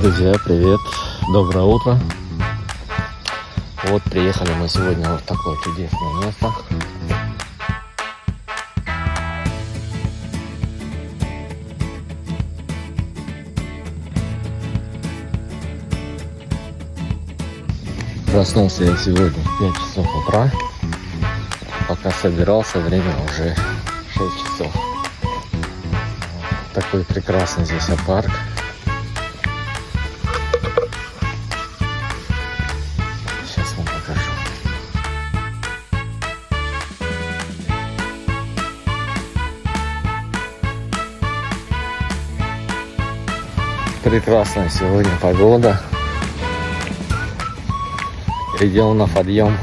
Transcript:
Друзья, привет! Доброе утро! Вот приехали мы сегодня вот в такое чудесное место. Проснулся я сегодня в 5 часов утра. Пока собирался, время уже 6 часов. Такой прекрасный здесь парк. Сейчас вам покажу. Прекрасная сегодня погода. Идем на подъем